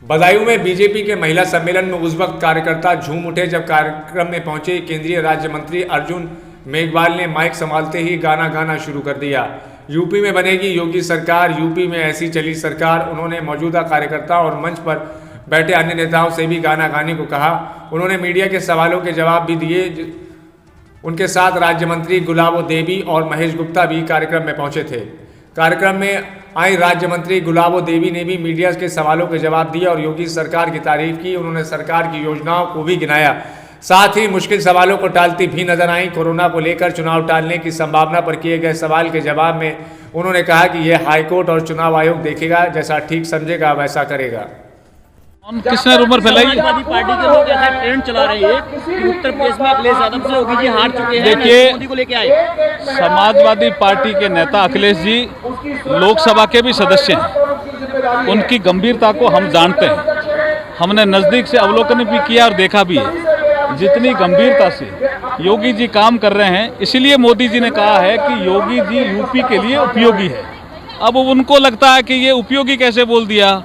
बदायूं में बीजेपी के महिला सम्मेलन में उस वक्त कार्यकर्ता झूम उठे जब कार्यक्रम में पहुंचे केंद्रीय राज्य मंत्री अर्जुन मेघवाल ने माइक संभालते ही गाना गाना शुरू कर दिया। यूपी में बनेगी योगी सरकार, यूपी में ऐसी चली सरकार। उन्होंने मौजूदा कार्यकर्ता और मंच पर बैठे अन्य नेताओं से भी गाना गाने को कहा। उन्होंने मीडिया के सवालों के जवाब भी दिए। उनके साथ राज्य मंत्री गुलाबो देवी और महेश गुप्ता भी कार्यक्रम में पहुंचे थे। कार्यक्रम में आई राज्य मंत्री गुलाबो देवी ने भी मीडिया के सवालों के जवाब दिए और योगी सरकार की तारीफ की। उन्होंने सरकार की योजनाओं को भी गिनाया, साथ ही मुश्किल सवालों को टालती भी नजर आई। कोरोना को लेकर चुनाव टालने की संभावना पर किए गए सवाल के जवाब में उन्होंने कहा कि यह हाईकोर्ट और चुनाव आयोग देखेगा, जैसा ठीक समझेगा वैसा करेगा। किसने रूमर फैलाई? समाजवादी पार्टी के लोग ऐसा ट्रेंड चला रहे हैं कि उत्तर प्रदेश में अखिलेश यादव से योगी जी हार चुके हैं, देखिए मोदी को लेके आए। समाजवादी पार्टी के नेता अखिलेश जी लोकसभा के भी सदस्य हैं, उनकी गंभीरता को हम जानते हैं। हमने नज़दीक से अवलोकन भी किया और देखा भी है जितनी गंभीरता से योगी जी काम कर रहे हैं। इसीलिए मोदी जी ने कहा है कि योगी जी यूपी के लिए उपयोगी है। अब उनको लगता है कि ये उपयोगी कैसे बोल दिया,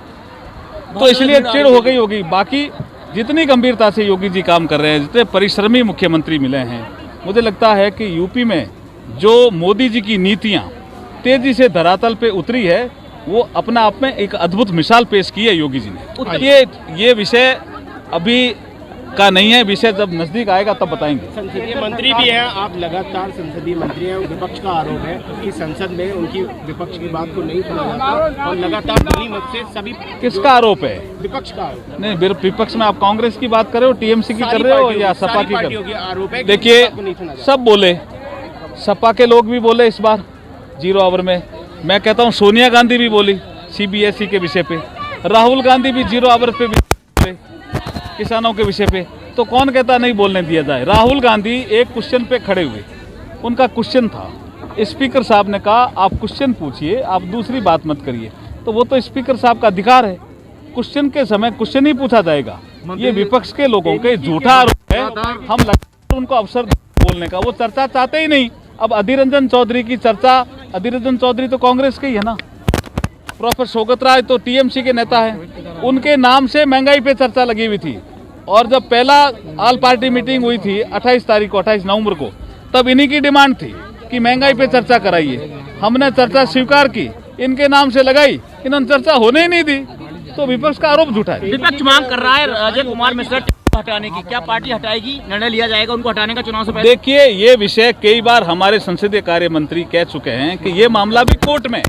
तो इसलिए चिढ़ हो गई होगी। बाकी जितनी गंभीरता से योगी जी काम कर रहे हैं, जितने परिश्रमी मुख्यमंत्री मिले हैं, मुझे लगता है कि यूपी में जो मोदी जी की नीतियां तेजी से धरातल पे उतरी है, वो अपना आप में एक अद्भुत मिसाल पेश की है योगी जी ने। ये विषय अभी का नहीं है, विषय जब नजदीक आएगा तब बताएंगे। संसदीय मंत्री भी हैं, आप लगातार संसदीय मंत्री हैं। विपक्ष का आरोप है कि संसद में उनकी विपक्ष की बात को नहीं सुना जाता और लगातार ध्वनि मत से सभी। किसका आरोप है? विपक्ष का आरोप। नहीं, विपक्ष में आप कांग्रेस की बात कर रहे हो, टीएमसी की कर रहे हो या सपा की कर रहे हो? आरोप है। देखिए सब बोले, सपा के लोग भी बोले इस बार 0 आवर में। मैं कहता हूँ सोनिया गांधी भी बोली CBSE के विषय पे, राहुल गांधी भी 0 आवर पे बोले किसानों के विषय पे। तो कौन कहता नहीं बोलने दिया जाए? राहुल गांधी एक क्वेश्चन पे खड़े हुए, उनका क्वेश्चन था, स्पीकर साहब ने कहा आप क्वेश्चन पूछिए, आप दूसरी बात मत करिए। तो वो तो स्पीकर साहब का अधिकार है, क्वेश्चन के समय क्वेश्चन ही पूछा जाएगा। ये विपक्ष के लोगों के झूठा आरोप है। हम लगातार उनको अवसर बोलने का, वो चर्चा चाहते ही नहीं। अब अधीर रंजन चौधरी की चर्चा, अधीर रंजन चौधरी तो कांग्रेस के ही है ना, प्रोफेसर शौकत राय तो TMC के नेता हैं, उनके नाम से महंगाई पे चर्चा लगी हुई थी। और जब पहला ऑल पार्टी मीटिंग हुई थी 28 तारीख को, 28 नवंबर को, तब इन्हीं की डिमांड थी कि महंगाई पे चर्चा कराइए। हमने चर्चा स्वीकार की, इनके नाम से लगाई, इन्होंने चर्चा होने ही नहीं दी। तो विपक्ष का आरोप झूठा है। विपक्ष मांग कर रहा है अजय कुमार मिश्रा हटाने की, क्या पार्टी हटाएगी? निर्णय लिया जाएगा उनको हटाने का चुनाव से पहले? देखिए ये विषय कई बार हमारे संसदीय कार्य मंत्री कह चुके हैं कि ये मामला भी कोर्ट में